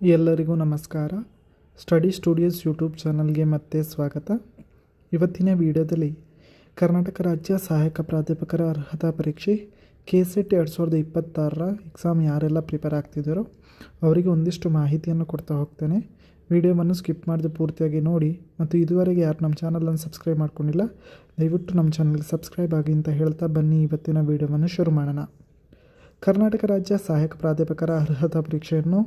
ಎಲ್ಲರಿಗೂ ನಮಸ್ಕಾರ. Study studios YouTube ಚಾನಲ್ಗೆ ಮತ್ತೆ ಸ್ವಾಗತ. ಇವತ್ತಿನ ವಿಡಿಯೋದಲ್ಲಿ ಕರ್ನಾಟಕ ರಾಜ್ಯ ಸಹಾಯಕ ಪ್ರಾಧ್ಯಾಪಕರ ಅರ್ಹತಾ ಪರೀಕ್ಷೆ KCET 2026ರ ಎಕ್ಸಾಮ್ ಯಾರೆಲ್ಲ ಪ್ರಿಪೇರ್ ಆಗ್ತಿದ್ದಾರೋ ಅವರಿಗೆ ಒಂದಿಷ್ಟು ಮಾಹಿತಿಯನ್ನು ಕೊಡ್ತಾ ಹೋಗ್ತೇನೆ. ವಿಡಿಯೋವನ್ನು ಸ್ಕಿಪ್ ಮಾಡದೆ ಪೂರ್ತಿಯಾಗಿ ನೋಡಿ ಮತ್ತು ಇದುವರೆಗೆ ಯಾರು ನಮ್ಮ ಚಾನಲನ್ನು ಸಬ್ಸ್ಕ್ರೈಬ್ ಮಾಡ್ಕೊಂಡಿಲ್ಲ ದಯವಿಟ್ಟು ನಮ್ಮ ಚಾನಲ್ಗೆ ಸಬ್ಸ್ಕ್ರೈಬ್ ಆಗಿ ಅಂತ ಹೇಳ್ತಾ ಬನ್ನಿ ಇವತ್ತಿನ ವಿಡಿಯೋವನ್ನು ಶುರು ಮಾಡೋಣ. ಕರ್ನಾಟಕ ರಾಜ್ಯ ಸಹಾಯಕ ಪ್ರಾಧ್ಯಾಪಕರ ಅರ್ಹತಾ ಪರೀಕ್ಷೆಯನ್ನು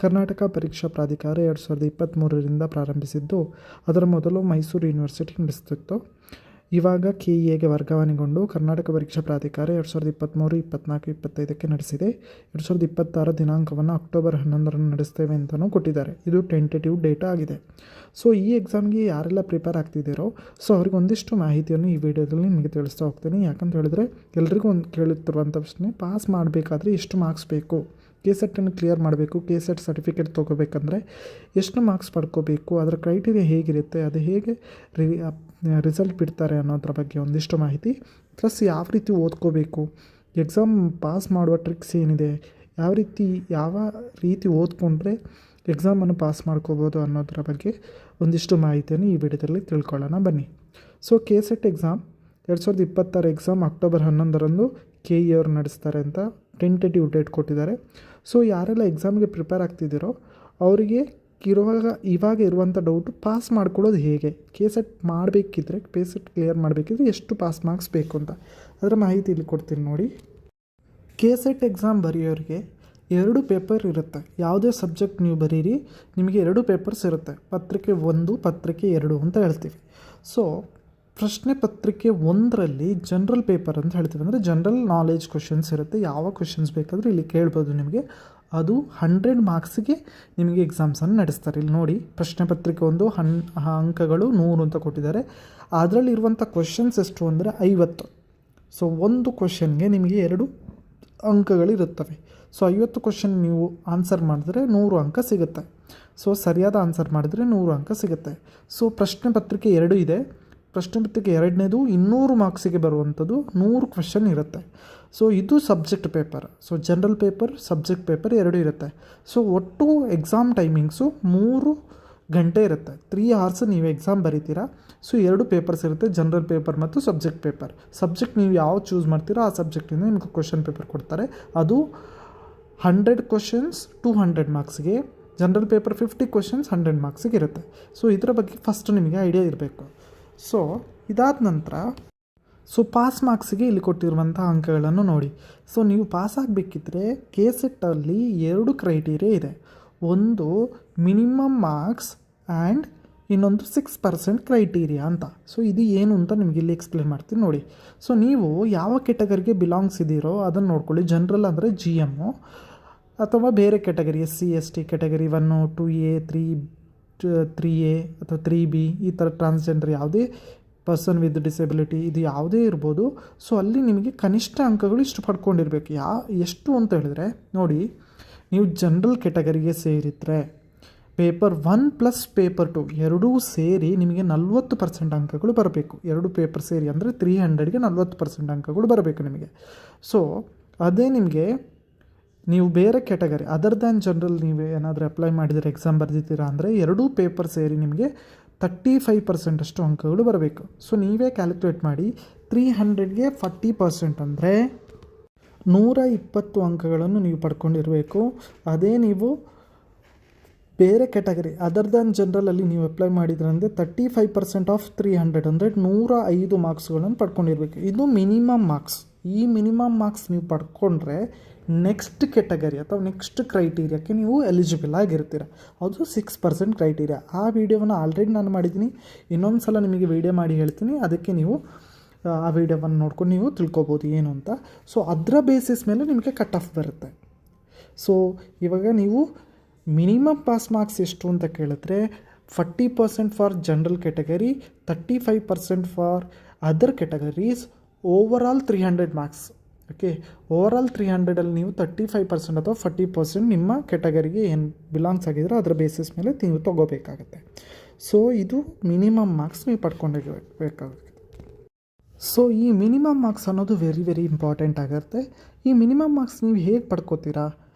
ಕರ್ನಾಟಕ ಪರೀಕ್ಷಾ ಪ್ರಾಧಿಕಾರ 2023ರಿಂದ ಪ್ರಾರಂಭಿಸಿದ್ದು, ಅದರ ಮೊದಲು ಮೈಸೂರು ಯೂನಿವರ್ಸಿಟಿ ನಡೆಸುತ್ತಿತ್ತು. ಇವಾಗ KEAಗೆ ವರ್ಗಾವಣೆಗೊಂಡು ಕರ್ನಾಟಕ ಪರೀಕ್ಷಾ ಪ್ರಾಧಿಕಾರ 2023, 24, 25ಕ್ಕೆ ನಡೆಸಿದೆ. 2026 ದಿನಾಂಕವನ್ನು ಅಕ್ಟೋಬರ್ 11ರಂದು ನಡೆಸ್ತೇವೆ ಅಂತಲೂ ಕೊಟ್ಟಿದ್ದಾರೆ. ಇದು ಟೆಂಟೇಟಿವ್ ಡೇಟಾ ಆಗಿದೆ. ಸೊ ಈ ಎಕ್ಸಾಮ್ಗೆ ಯಾರೆಲ್ಲ ಪ್ರಿಪೇರ್ ಆಗ್ತಿದ್ದೀರೋ ಅವ್ರಿಗೆ ಒಂದಿಷ್ಟು ಮಾಹಿತಿಯನ್ನು ಈ ವಿಡಿಯೋದಲ್ಲಿ ನಿಮಗೆ ತಿಳಿಸ್ತಾ ಹೋಗ್ತೀನಿ. ಯಾಕಂತ ಹೇಳಿದ್ರೆ ಎಲ್ರಿಗೂ ಒಂದು ಕೇಳುತ್ತಿರುವಂಥ ಪ್ರಶ್ನೆ, ಪಾಸ್ ಮಾಡಬೇಕಾದ್ರೆ ಎಷ್ಟು ಮಾರ್ಕ್ಸ್ ಬೇಕು, KCETನ್ನು ಕ್ಲಿಯರ್ ಮಾಡಬೇಕು, KCET ಸರ್ಟಿಫಿಕೇಟ್ ತೊಗೋಬೇಕಂದ್ರೆ ಎಷ್ಟು ಮಾರ್ಕ್ಸ್ ಪಡ್ಕೋಬೇಕು, ಅದರ ಕ್ರೈಟೀರಿಯಾ ಹೇಗಿರುತ್ತೆ, ಅದು ಹೇಗೆ ರಿಸಲ್ಟ್ ಬಿಡ್ತಾರೆ ಅನ್ನೋದ್ರ ಬಗ್ಗೆ ಒಂದಿಷ್ಟು ಮಾಹಿತಿ, ಪ್ಲಸ್ ಯಾವ ರೀತಿ ಓದ್ಕೋಬೇಕು, ಎಕ್ಸಾಮ್ ಪಾಸ್ ಮಾಡುವ ಟ್ರಿಕ್ಸ್ ಏನಿದೆ, ಯಾವ ರೀತಿ ಓದ್ಕೊಂಡ್ರೆ ಎಕ್ಸಾಮನ್ನು ಪಾಸ್ ಮಾಡ್ಕೋಬೋದು ಅನ್ನೋದ್ರ ಬಗ್ಗೆ ಒಂದಿಷ್ಟು ಮಾಹಿತಿಯನ್ನು ಈ ವಿಡಿಯೋದಲ್ಲಿ ತಿಳ್ಕೊಳ್ಳೋಣ ಬನ್ನಿ. So KCET exam 2026 exam October 11ರಂದು KE ಅವರು ನಡೆಸ್ತಾರೆ ಅಂತ ಟೆಂಟೇಟಿವ್ ಡೇಟ್ ಕೊಟ್ಟಿದ್ದಾರೆ. ಸೊ ಯಾರೆಲ್ಲ ಎಕ್ಸಾಮ್ಗೆ ಪ್ರಿಪೇರ್ ಆಗ್ತಿದ್ದೀರೋ ಅವರಿಗೆ ಇವಾಗ ಇರುವಂಥ ಡೌಟು, ಪಾಸ್ ಮಾಡ್ಕೊಳ್ಳೋದು ಹೇಗೆ, KCET ಮಾಡಬೇಕಿದ್ರೆ KCET ಕ್ಲಿಯರ್ ಮಾಡಬೇಕಿದ್ರೆ ಎಷ್ಟು ಪಾಸ್ ಮಾರ್ಕ್ಸ್ ಬೇಕು ಅಂತ ಅದರ ಮಾಹಿತಿ ಇಲ್ಲಿ ಕೊಡ್ತೀನಿ ನೋಡಿ. KCET ಎಕ್ಸಾಮ್ ಬರೆಯೋರಿಗೆ 2 ಪೇಪರ್ ಇರುತ್ತೆ. ಯಾವುದೇ ಸಬ್ಜೆಕ್ಟ್ ನೀವು ಬರೀರಿ ನಿಮಗೆ 2 ಪೇಪರ್ಸ್ ಇರುತ್ತೆ. ಪತ್ರಿಕೆ 1, ಪತ್ರಿಕೆ 2 ಅಂತ ಹೇಳ್ತೀವಿ. ಸೊ ಪ್ರಶ್ನೆ ಪತ್ರಿಕೆ 1ರಲ್ಲಿ ಜನರಲ್ ಪೇಪರ್ ಅಂತ ಹೇಳ್ತೀವಿ, ಅಂದರೆ ಜನರಲ್ ನಾಲೆಜ್ ಕ್ವಶನ್ಸ್ ಇರುತ್ತೆ. ಯಾವ ಕ್ವಶನ್ಸ್ ಬೇಕಾದರೂ ಇಲ್ಲಿ ಕೇಳ್ಬೋದು ನಿಮಗೆ. ಅದು 100 ಮಾರ್ಕ್ಸಿಗೆ ನಿಮಗೆ ಎಕ್ಸಾಮ್ಸನ್ನು ನಡೆಸ್ತಾರೆ. ಇಲ್ಲಿ ನೋಡಿ, ಪ್ರಶ್ನೆ ಪತ್ರಿಕೆ 1 ಅಂಕಗಳು 100 ಅಂತ ಕೊಟ್ಟಿದ್ದಾರೆ. ಅದರಲ್ಲಿರುವಂಥ ಕ್ವಶನ್ಸ್ ಎಷ್ಟು ಅಂದರೆ 50. ಸೊ ಒಂದು ಕ್ವಶನ್ಗೆ ನಿಮಗೆ 2 ಅಂಕಗಳಿರುತ್ತವೆ. ಸೊ 50 ಕ್ವಶನ್ ನೀವು ಆನ್ಸರ್ ಮಾಡಿದ್ರೆ 100 ಅಂಕ ಸಿಗುತ್ತೆ. ಸೊ ಸರಿಯಾದ ಆನ್ಸರ್ ಮಾಡಿದ್ರೆ 100 ಅಂಕ ಸಿಗುತ್ತೆ. ಸೊ ಪ್ರಶ್ನೆ ಪತ್ರಿಕೆ 2 ಇದೆ. ಪ್ರಶ್ನೆ ಪತ್ರಿಕೆ 2ನೇದು 200 ಮಾರ್ಕ್ಸಿಗೆ ಬರುವಂಥದ್ದು 100 ಕ್ವಶನ್ ಇರುತ್ತೆ. ಸೊ ಇದು subject paper. So general paper, subject paper 2 ಇರುತ್ತೆ. ಸೊ ಒಟ್ಟು ಎಕ್ಸಾಮ್ ಟೈಮಿಂಗ್ಸು 3 ಗಂಟೆ ಇರುತ್ತೆ. 3 hours ನೀವು ಎಕ್ಸಾಮ್ ಬರೀತೀರಾ. ಸೊ 2 ಪೇಪರ್ಸ್ ಇರುತ್ತೆ, ಜನರಲ್ ಪೇಪರ್ ಮತ್ತು ಸಬ್ಜೆಕ್ಟ್ ಪೇಪರ್. ಸಬ್ಜೆಕ್ಟ್ ನೀವು ಯಾವ ಚೂಸ್ ಮಾಡ್ತೀರೋ ಆ ಸಬ್ಜೆಕ್ಟಿಂದ ನಿಮಗೆ ಕ್ವಶನ್ ಪೇಪರ್ ಕೊಡ್ತಾರೆ. ಅದು 100 ಕ್ವಶನ್ಸ್ 200 ಮಾರ್ಕ್ಸ್ಗೆ, ಜನರಲ್ ಪೇಪರ್ 50 ಕ್ವಶನ್ಸ್ 100 ಮಾರ್ಕ್ಸಿಗೆ ಇರುತ್ತೆ. ಸೊ ಇದರ ಬಗ್ಗೆ ಫಸ್ಟ್ ನಿಮಗೆ ಐಡಿಯಾ ಇರಬೇಕು. ಸೊ ಇದಾದ ನಂತರ ಪಾಸ್ ಮಾರ್ಕ್ಸಿಗೆ ಇಲ್ಲಿ ಕೊಟ್ಟಿರುವಂಥ ಅಂಕಗಳನ್ನು ನೋಡಿ. ಸೊ ನೀವು ಪಾಸ್ ಆಗಬೇಕಿದ್ರೆ KCETಲ್ಲಿ 2 ಕ್ರೈಟೀರಿಯಾ ಇದೆ. ಒಂದು ಮಿನಿಮಮ್ ಮಾರ್ಕ್ಸ್ ಆ್ಯಂಡ್ ಇನ್ನೊಂದು 6% ಕ್ರೈಟೀರಿಯಾ ಅಂತ. ಸೊ ಇದು ಏನು ಅಂತ ನಿಮಗೆ ಇಲ್ಲಿ ಎಕ್ಸ್ಪ್ಲೇನ್ ಮಾಡ್ತೀನಿ ನೋಡಿ. ಸೊ ನೀವು ಯಾವ ಕೆಟಗರಿಗೆ ಬಿಲಾಂಗ್ಸ್ ಇದ್ದೀರೋ ಅದನ್ನು ನೋಡ್ಕೊಳ್ಳಿ. ಜನರಲ್ ಅಂದರೆ GM, ಅಥವಾ ಬೇರೆ category SC ST category 1, 2A, 3A ಅಥವಾ 3B, ಈ ಥರ ಟ್ರಾನ್ಸ್ಜೆಂಡರ್ ಯಾವುದೇ ಪರ್ಸನ್ ವಿತ್ ಡಿಸೆಬಿಲಿಟಿ ಇದು ಯಾವುದೇ ಇರ್ಬೋದು. ಸೊ ಅಲ್ಲಿ ನಿಮಗೆ ಕನಿಷ್ಠ ಅಂಕಗಳು ಇಷ್ಟು ಪಡ್ಕೊಂಡಿರ್ಬೇಕು. ಎಷ್ಟು ಅಂತ ಹೇಳಿದ್ರೆ ನೋಡಿ, ನೀವು ಜನರಲ್ ಕೆಟಗರಿಗೆ ಸೇರಿದರೆ ಪೇಪರ್ 1 ಪ್ಲಸ್ ಪೇಪರ್ 2 ಎರಡೂ ಸೇರಿ ನಿಮಗೆ 40% ಅಂಕಗಳು ಬರಬೇಕು. 2 ಪೇಪರ್ ಸೇರಿ ಅಂದರೆ 300ಗೆ 40% ಅಂಕಗಳು ಬರಬೇಕು ನಿಮಗೆ. ಸೊ ಅದೇ ನಿಮಗೆ ನೀವು ಬೇರೆ ಕೆಟಗರಿ ಅದರ್ ದ್ಯಾನ್ ಜನರಲ್ ನೀವು ಏನಾದರೂ ಅಪ್ಲೈ ಮಾಡಿದರೆ, ಎಕ್ಸಾಮ್ ಬರೆದಿದ್ದೀರಾ ಅಂದರೆ 2 ಪೇಪರ್ ಸೇರಿ ನಿಮಗೆ 35% ಅಷ್ಟು ಅಂಕಗಳು ಬರಬೇಕು. ಸೊ ನೀವೇ ಕ್ಯಾಲ್ಕುಲೇಟ್ ಮಾಡಿ, 300ಗೆ 40% ಅಂದರೆ 120 ಅಂಕಗಳನ್ನು ನೀವು ಪಡ್ಕೊಂಡಿರಬೇಕು. ಅದೇ ನೀವು ಬೇರೆ ಕೆಟಗರಿ ಅದರ್ ದ್ಯಾನ್ ಜನರಲಲ್ಲಿ ನೀವು ಅಪ್ಲೈ ಮಾಡಿದ್ರೆ ಅಂದರೆ 35% ಆಫ್ 300 ಅಂದರೆ 105 ಮಾರ್ಕ್ಸ್ಗಳನ್ನು ಪಡ್ಕೊಂಡಿರಬೇಕು. ಇದು ಮಿನಿಮಮ್ ಮಾರ್ಕ್ಸ್. ಈ ಮಿನಿಮಮ್ ಮಾರ್ಕ್ಸ್ ನೀವು ಪಡ್ಕೊಂಡ್ರೆ ನೆಕ್ಸ್ಟ್ ಕೆಟಗರಿ ಅಥವಾ ನೆಕ್ಸ್ಟ್ ಕ್ರೈಟೀರಿಯಾಕ್ಕೆ ನೀವು ಎಲಿಜಿಬಲ್ ಆಗಿರ್ತೀರ. ಅದು 6% ಕ್ರೈಟೀರಿಯಾ. ಆ ವಿಡಿಯೋವನ್ನು ಆಲ್ರೆಡಿ ನಾನು ಮಾಡಿದ್ದೀನಿ. ಇನ್ನೊಂದು ಸಲ ನಿಮಗೆ ವಿಡಿಯೋ ಮಾಡಿ ಹೇಳ್ತೀನಿ. ಅದಕ್ಕೆ ನೀವು ಆ ವಿಡಿಯೋವನ್ನು ನೋಡ್ಕೊಂಡು ನೀವು ತಿಳ್ಕೊಬೋದು ಏನು ಅಂತ. ಸೊ ಅದರ ಬೇಸಿಸ್ ಮೇಲೆ ನಿಮಗೆ ಕಟ್ ಆಫ್ ಬರುತ್ತೆ. ಸೊ ಇವಾಗ ನೀವು ಮಿನಿಮಮ್ ಪಾಸ್ ಮಾರ್ಕ್ಸ್ ಎಷ್ಟು ಅಂತ ಕೇಳಿದ್ರೆ 40% for general category, 35% for other categories, overall 300 marks. Okay, overall 300ಅಲ್ಲಿ ನೀವು 35% ಅಥವಾ 40% ನಿಮ್ಮ ಕೆಟಗರಿಗೆ ಏನು ಬಿಲಾಂಗ್ಸ್ ಆಗಿದ್ರೆ ಅದರ ಬೇಸಿಸ್ ಮೇಲೆ ನೀವು ತೊಗೋಬೇಕಾಗತ್ತೆ. ಸೊ ಇದು ಮಿನಿಮಮ್ ಮಾರ್ಕ್ಸ್ ನೀವು ಪಡ್ಕೊಂಡಿರಬೇಕಾಗುತ್ತೆ. ಸೊ ಈ ಮಿನಿಮಮ್ ಮಾರ್ಕ್ಸ್ ಅನ್ನೋದು ವೆರಿ ಇಂಪಾರ್ಟೆಂಟ್ ಆಗಿರುತ್ತೆ. ಈ ಮಿನಿಮಮ್ ಮಾರ್ಕ್ಸ್ ನೀವು ಹೇಗೆ ಪಡ್ಕೋತೀರಾ,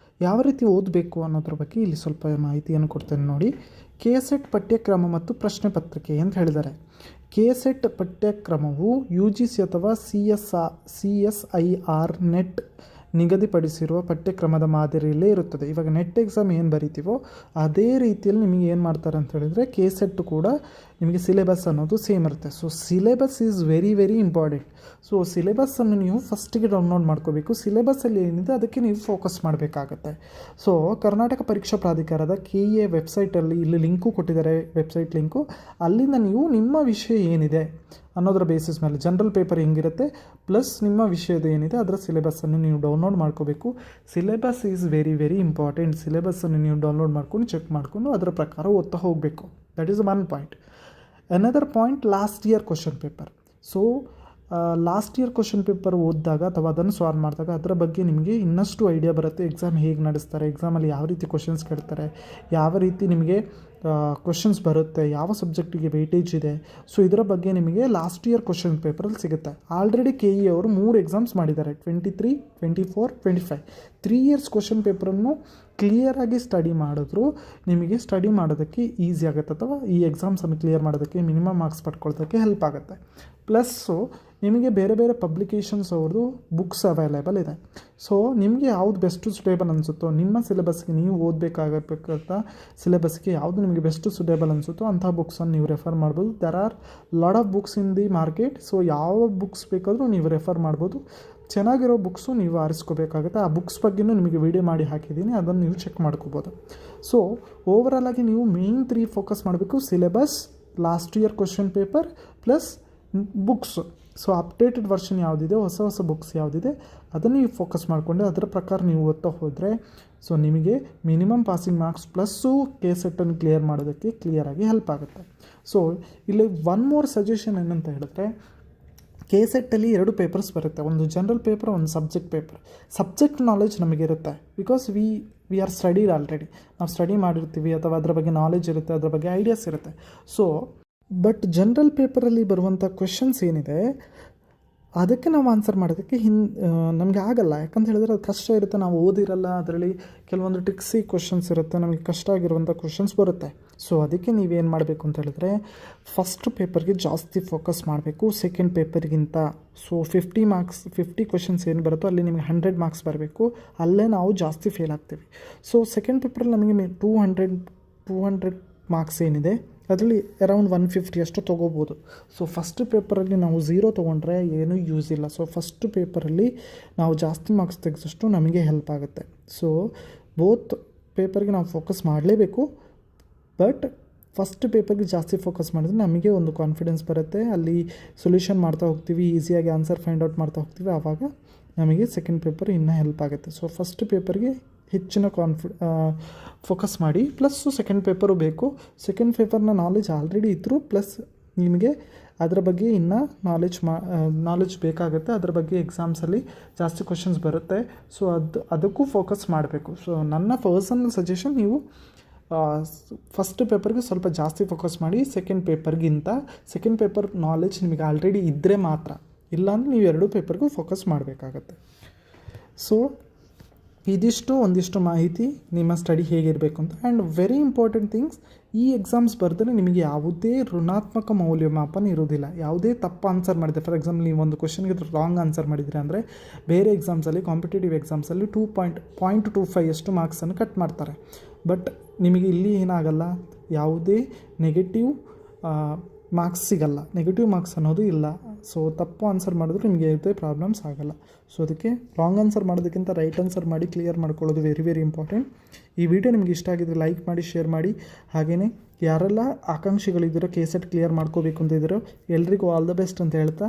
ಯಾವ ರೀತಿ ಓದಬೇಕು ಅನ್ನೋದ್ರ ಬಗ್ಗೆ ಇಲ್ಲಿ ಸ್ವಲ್ಪ ಮಾಹಿತಿಯನ್ನು ಕೊಡ್ತೇನೆ ನೋಡಿ. KSET ಪಠ್ಯಕ್ರಮ ಮತ್ತು ಪ್ರಶ್ನೆ ಪತ್ರಿಕೆ ಅಂತ ಹೇಳಿದ್ದಾರೆ. KSET ಪಠ್ಯಕ್ರಮವು UGC ಅಥವಾ CSIR ನೆಟ್ ನಿಗದಿಪಡಿಸಿರುವ ಪಠ್ಯಕ್ರಮದ ಮಾದರಿಯಲ್ಲೇ ಇರುತ್ತದೆ. ಇವಾಗ ನೆಟ್ ಎಕ್ಸಾಮ್ ಏನು ಬರಿತೀವೋ ಅದೇ ರೀತಿಯಲ್ಲಿ ನಿಮಗೆ ಏನು ಮಾಡ್ತಾರೆ ಅಂತ ಹೇಳಿದರೆ KSET ಕೂಡ ನಿಮಗೆ ಸಿಲೆಬಸ್ ಅನ್ನೋದು ಸೇಮ್ ಇರುತ್ತೆ. So syllabus is very important. So ಸಿಲೆಬಸ್ಸನ್ನು ನೀವು ಫಸ್ಟಿಗೆ ಡೌನ್ಲೋಡ್ ಮಾಡ್ಕೋಬೇಕು. ಸಿಲೆಬಸ್ಸಲ್ಲಿ ಏನಿದೆ ಅದಕ್ಕೆ ನೀವು ಫೋಕಸ್ ಮಾಡಬೇಕಾಗತ್ತೆ. ಸೊ ಕರ್ನಾಟಕ ಪರೀಕ್ಷಾ ಪ್ರಾಧಿಕಾರದ KEA ವೆಬ್ಸೈಟಲ್ಲಿ ಇಲ್ಲಿ ಲಿಂಕು ಕೊಟ್ಟಿದ್ದಾರೆ, ವೆಬ್ಸೈಟ್ ಲಿಂಕು. ಅಲ್ಲಿಂದ ನೀವು ನಿಮ್ಮ ವಿಷಯ ಏನಿದೆ ಅನ್ನೋದರ ಬೇಸಿಸ್ ಮೇಲೆ ಜನರಲ್ ಪೇಪರ್ ಹೆಂಗಿರುತ್ತೆ ಪ್ಲಸ್ ನಿಮ್ಮ ವಿಷಯದ ಏನಿದೆ ಅದರ ಸಿಲೆಬಸ್ಸನ್ನು ನೀವು ಡೌನ್ಲೋಡ್ ಮಾಡ್ಕೋಬೇಕು. Syllabus is very important. ಸಿಲೆಬಸ್ಸನ್ನು ನೀವು ಡೌನ್ಲೋಡ್ ಮಾಡ್ಕೊಂಡು ಚೆಕ್ ಮಾಡಿಕೊಂಡು ಅದರ ಪ್ರಕಾರ ಓದ್ತಾ ಹೋಗಬೇಕು. That is one point. Another point, last year question paper. So last year question paper ಓದಿದಾಗ ಅಥವಾ ಅದನ್ನು ಸಾಲ್ವ್ ಮಾಡಿದಾಗ ಅದರ ಬಗ್ಗೆ ನಿಮಗೆ ಇನ್ನಷ್ಟು ಐಡಿಯಾ ಬರುತ್ತೆ. ಎಕ್ಸಾಮ್ ಹೇಗೆ ನಡೆಸ್ತಾರೆ, ಎಕ್ಸಾಮಲ್ಲಿ ಯಾವ ರೀತಿ ಕ್ವಶನ್ಸ್ ಕೇಳ್ತಾರೆ, ಯಾವ ರೀತಿ ನಿಮಗೆ ಕ್ವಶನ್ಸ್ ಬರುತ್ತೆ, ಯಾವ ಸಬ್ಜೆಕ್ಟಿಗೆ ವೆಯ್ಟೇಜ್ ಇದೆ. ಸೊ ಇದರ ಬಗ್ಗೆ ನಿಮಗೆ ಲಾಸ್ಟ್ ಇಯರ್ ಕ್ವಶನ್ ಪೇಪರಲ್ಲಿ ಸಿಗುತ್ತೆ. ಆಲ್ರೆಡಿ KE ಅವರು 3 ಎಕ್ಸಾಮ್ಸ್ ಮಾಡಿದ್ದಾರೆ, 23, 24, 25. 3 ಇಯರ್ಸ್ ಕ್ವಶನ್ ಪೇಪರನ್ನು ಕ್ಲಿಯರಾಗಿ ಸ್ಟಡಿ ಮಾಡಿದ್ರು ನಿಮಗೆ ಸ್ಟಡಿ ಮಾಡೋದಕ್ಕೆ ಈಸಿ ಆಗುತ್ತೆ, ಅಥವಾ ಈ ಎಕ್ಸಾಮ್ಸನ್ನು ಕ್ಲಿಯರ್ ಮಾಡೋದಕ್ಕೆ ಮಿನಿಮಮ್ ಮಾರ್ಕ್ಸ್ ಪಡ್ಕೊಳ್ಳೋದಕ್ಕೆ ಹೆಲ್ಪ್ ಆಗುತ್ತೆ. ಪ್ಲಸ್ಸು ನಿಮಗೆ ಬೇರೆ ಪಬ್ಲಿಕೇಶನ್ಸ್ ಅವ್ರದ್ದು ಬುಕ್ಸ್ ಅವೈಲೇಬಲ್ ಇದೆ. ಸೊ ನಿಮಗೆ ಯಾವುದು ಬೆಸ್ಟ್ ಸುಟೇಬಲ್ ಅನಿಸುತ್ತೋ, ನಿಮ್ಮ ಸಿಲೆಬಸ್ಗೆ ನೀವು ಓದಬೇಕಾಗಬೇಕಂತ ಸಿಲೆಬಸ್ಗೆ ಯಾವುದು ನಿಮಗೆ ಬೆಸ್ಟ್ ಸುಟೇಬಲ್ ಅನಿಸುತ್ತೋ ಅಂಥ ಬುಕ್ಸನ್ನು ನೀವು ರೆಫರ್ ಮಾಡ್ಬೋದು. There are lot of books in the market. So ಯಾವ ಬುಕ್ಸ್ ಬೇಕಾದರೂ ನೀವು ರೆಫರ್ ಮಾಡ್ಬೋದು. ಚೆನ್ನಾಗಿರೋ ಬುಕ್ಸು ನೀವು ಆರಿಸ್ಕೋಬೇಕಾಗುತ್ತೆ. ಆ ಬುಕ್ಸ್ ಬಗ್ಗೆಯೂ ನಿಮಗೆ ವಿಡಿಯೋ ಮಾಡಿ ಹಾಕಿದ್ದೀನಿ, ಅದನ್ನು ನೀವು ಚೆಕ್ ಮಾಡ್ಕೋಬೋದು. ಸೊ ಓವರಾಲ್ ಆಗಿ ನೀವು ಮೇನ್ 3 ಫೋಕಸ್ ಮಾಡಬೇಕು: syllabus, last year question paper plus books. So updated version ಯಾವುದಿದೆ, ಹೊಸ ಬುಕ್ಸ್ ಯಾವುದಿದೆ ಅದನ್ನು ನೀವು ಫೋಕಸ್ ಮಾಡಿಕೊಂಡು ಅದರ ಪ್ರಕಾರ ನೀವು ಓದ್ತಾ ಹೋದರೆ ಸೊ ನಿಮಗೆ ಮಿನಿಮಮ್ ಪಾಸಿಂಗ್ ಮಾರ್ಕ್ಸ್ ಪ್ಲಸ್ಸು KSETನ್ನು ಕ್ಲಿಯರ್ ಮಾಡೋದಕ್ಕೆ ಕ್ಲಿಯರಾಗಿ ಹೆಲ್ಪ್ ಆಗುತ್ತೆ. ಸೊ ಇಲ್ಲಿ ಒನ್ ಮೋರ್ ಸಜೆಷನ್ ಏನಂತ ಹೇಳಿದ್ರೆ, KSETಲ್ಲಿ 2 ಪೇಪರ್ಸ್ ಬರುತ್ತೆ, ಒಂದು ಜನರಲ್ ಪೇಪರ್, ಒಂದು ಸಬ್ಜೆಕ್ಟ್ ಪೇಪರ್. ಸಬ್ಜೆಕ್ಟ್ ನಾಲೆಜ್ ನಮಗಿರುತ್ತೆ, because we are studied already. ನಾವು ಸ್ಟಡಿ ಮಾಡಿರ್ತೀವಿ ಅಥವಾ ಅದರ ಬಗ್ಗೆ ನಾಲೆಜ್ ಇರುತ್ತೆ, ಅದರ ಬಗ್ಗೆ ಐಡಿಯಾಸ್ ಇರುತ್ತೆ. ಸೊ ಬಟ್ ಜನರಲ್ ಪೇಪರಲ್ಲಿ ಬರುವಂಥ ಕ್ವೆಶನ್ಸ್ ಏನಿದೆ ಅದಕ್ಕೆ ನಾವು ಆನ್ಸರ್ ಮಾಡೋದಕ್ಕೆ ನಮಗೆ ಆಗಲ್ಲ. ಯಾಕಂತ ಹೇಳಿದ್ರೆ ಅದು ಕಷ್ಟ ಇರುತ್ತೆ, ನಾವು ಓದಿರಲ್ಲ. ಅದರಲ್ಲಿ ಕೆಲವೊಂದು ಟ್ರಿಕ್ಸಿ ಕ್ವೆಶನ್ಸ್ ಇರುತ್ತೆ, ನಮಗೆ ಕಷ್ಟ ಆಗಿರುವಂಥ ಕ್ವೆಶನ್ಸ್ ಬರುತ್ತೆ. ಸೊ ಅದಕ್ಕೆ ನೀವೇನು ಮಾಡಬೇಕು ಅಂತ ಹೇಳಿದ್ರೆ, ಫಸ್ಟ್ ಪೇಪರ್ಗೆ ಜಾಸ್ತಿ ಫೋಕಸ್ ಮಾಡಬೇಕು ಸೆಕೆಂಡ್ ಪೇಪರ್ಗಿಂತ. ಸೊ 50 ಕ್ವೆಶನ್ಸ್ ಏನು ಬರುತ್ತೋ ಅಲ್ಲಿ ನಿಮಗೆ 100 ಮಾರ್ಕ್ಸ್ ಬರಬೇಕು, ಅಲ್ಲೇ ನಾವು ಜಾಸ್ತಿ ಫೇಲ್ ಆಗ್ತೀವಿ. ಸೊ ಸೆಕೆಂಡ್ ಪೇಪರಲ್ಲಿ ನಮಗೆ 200 ಮಾರ್ಕ್ಸ್ ಏನಿದೆ ಅದರಲ್ಲಿ ಅರೌಂಡ್ 150 ಅಷ್ಟು ತೊಗೋಬೋದು. ಸೊ ಫಸ್ಟ್ ಪೇಪರಲ್ಲಿ ನಾವು 0 ತೊಗೊಂಡ್ರೆ ಏನೂ ಯೂಸ್ ಇಲ್ಲ. ಸೊ ಫಸ್ಟ್ ಪೇಪರಲ್ಲಿ ನಾವು ಜಾಸ್ತಿ ಮಾರ್ಕ್ಸ್ ತೆಗೆದಷ್ಟು ನಮಗೆ ಹೆಲ್ಪ್ ಆಗುತ್ತೆ. ಸೊ ಬೋತ್ ಪೇಪರ್ಗೆ ನಾವು ಫೋಕಸ್ ಮಾಡಲೇಬೇಕು, ಬಟ್ ಫಸ್ಟ್ ಪೇಪರ್ಗೆ ಜಾಸ್ತಿ ಫೋಕಸ್ ಮಾಡಿದ್ರೆ ನಮಗೆ ಒಂದು ಕಾನ್ಫಿಡೆನ್ಸ್ ಬರುತ್ತೆ. ಅಲ್ಲಿ ಸೊಲ್ಯೂಷನ್ ಮಾಡ್ತಾ ಹೋಗ್ತೀವಿ, ಈಸಿಯಾಗಿ ಆನ್ಸರ್ ಫೈಂಡ್ ಔಟ್ ಮಾಡ್ತಾ ಹೋಗ್ತೀವಿ, ಆವಾಗ ನಮಗೆ ಸೆಕೆಂಡ್ ಪೇಪರ್ ಇನ್ನೂ ಹೆಲ್ಪ್ ಆಗುತ್ತೆ. ಸೊ ಫಸ್ಟ್ ಪೇಪರ್ಗೆ ಹೆಚ್ಚಿನ ಫೋಕಸ್ ಮಾಡಿ, ಪ್ಲಸ್ಸು ಸೆಕೆಂಡ್ ಪೇಪರು ಬೇಕು. ಸೆಕೆಂಡ್ ಪೇಪರ್ನ ನಾಲೆಜ್ ಆಲ್ರೆಡಿ ಇದ್ದರೂ ಪ್ಲಸ್ ನಿಮಗೆ ಅದರ ಬಗ್ಗೆ ಇನ್ನೂ ನಾಲೆಜ್ ಬೇಕಾಗುತ್ತೆ. ಅದರ ಬಗ್ಗೆ ಎಕ್ಸಾಮ್ಸಲ್ಲಿ ಜಾಸ್ತಿ ಕ್ವಶನ್ಸ್ ಬರುತ್ತೆ. ಸೊ ಅದಕ್ಕೂ ಫೋಕಸ್ ಮಾಡಬೇಕು. ಸೊ ನನ್ನ ಪರ್ಸನಲ್ ಸಜೆಷನ್, ನೀವು ಫಸ್ಟ್ ಪೇಪರ್ಗೆ ಸ್ವಲ್ಪ ಜಾಸ್ತಿ ಫೋಕಸ್ ಮಾಡಿ ಸೆಕೆಂಡ್ ಪೇಪರ್ಗಿಂತ. ಸೆಕೆಂಡ್ ಪೇಪರ್ ನಾಲೆಜ್ ನಿಮಗೆ ಆಲ್ರೆಡಿ ಇದ್ದರೆ ಮಾತ್ರ, ಇಲ್ಲಾಂದರೆ ನೀವು 2 ಪೇಪರ್ಗೂ ಫೋಕಸ್ ಮಾಡಬೇಕಾಗತ್ತೆ. ಸೊ ಒಂದಿಷ್ಟು ಮಾಹಿತಿ ನಿಮ್ಮ ಸ್ಟಡಿ ಹೇಗಿರಬೇಕು ಅಂತ. ಆ್ಯಂಡ್ ವೆರಿ ಇಂಪಾರ್ಟೆಂಟ್ ಥಿಂಗ್ಸ್, ಈ ಎಕ್ಸಾಮ್ಸ್ ಬರೆದ್ರೆ ನಿಮಗೆ ಯಾವುದೇ ಋಣಾತ್ಮಕ ಮೌಲ್ಯಮಾಪನ ಇರೋದಿಲ್ಲ. ಯಾವುದೇ ತಪ್ಪು ಆನ್ಸರ್ ಮಾಡಿದೆ, ಫಾರ್ ಎಕ್ಸಾಂಪಲ್ ನೀವು ಒಂದು ಕ್ವಶನ್ಗೆ ರಾಂಗ್ ಆನ್ಸರ್ ಮಾಡಿದರೆ ಅಂದರೆ ಬೇರೆ ಎಕ್ಸಾಮ್ಸಲ್ಲಿ, ಕಾಂಪಿಟೇಟಿವ್ ಎಕ್ಸಾಮ್ಸಲ್ಲಿ 0.25 ಅಷ್ಟು ಮಾರ್ಕ್ಸನ್ನು ಕಟ್ ಮಾಡ್ತಾರೆ. ಬಟ್ ನಿಮಗೆ ಇಲ್ಲಿ ಏನಾಗಲ್ಲ, ಯಾವುದೇ ನೆಗೆಟಿವ್ ಮಾರ್ಕ್ಸ್ ಸಿಗಲ್ಲ, ನೆಗೆಟಿವ್ ಮಾರ್ಕ್ಸ್ ಅನ್ನೋದು ಇಲ್ಲ. ಸೊ ತಪ್ಪು ಆನ್ಸರ್ ಮಾಡಿದ್ರು ನಿಮಗೆ ಯಾವುದೇ ಪ್ರಾಬ್ಲಮ್ಸ್ ಆಗಲ್ಲ. ಸೊ ಅದಕ್ಕೆ ರಾಂಗ್ ಆನ್ಸರ್ ಮಾಡೋದಕ್ಕಿಂತ ರೈಟ್ ಆನ್ಸರ್ ಮಾಡಿ ಕ್ಲಿಯರ್ ಮಾಡ್ಕೊಳ್ಳೋದು ವೆರಿ ಇಂಪಾರ್ಟೆಂಟ್. ಈ ವಿಡಿಯೋ ನಿಮಗೆ ಇಷ್ಟ ಆಗಿದ್ರೆ ಲೈಕ್ ಮಾಡಿ, ಶೇರ್ ಮಾಡಿ. ಹಾಗೆಯೇ ಯಾರೆಲ್ಲ ಆಕಾಂಕ್ಷಿಗಳಿದ್ದೀರೋ KSET ಕ್ಲಿಯರ್ ಮಾಡ್ಕೋಬೇಕು ಅಂತ ಇದ್ದೀರೋ ಎಲ್ರಿಗೂ ಆಲ್ ದ ಬೆಸ್ಟ್ ಅಂತ ಹೇಳ್ತಾ,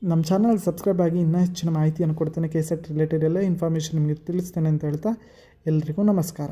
ನಮ್ಮ ಚಾನಲ್ಗೆ ಸಬ್ಸ್ಕ್ರೈಬ್ ಆಗಿ ಇನ್ನೂ ಹೆಚ್ಚಿನ ಮಾಹಿತಿಯನ್ನು ಕೊಡ್ತೇನೆ. KSET ರಿಲೇಟೆಡ್ ಎಲ್ಲ ಇನ್ಫಾರ್ಮೇಷನ್ ನಿಮಗೆ ತಿಳಿಸ್ತೇನೆ ಅಂತ ಹೇಳ್ತಾ ಎಲ್ರಿಗೂ ನಮಸ್ಕಾರ.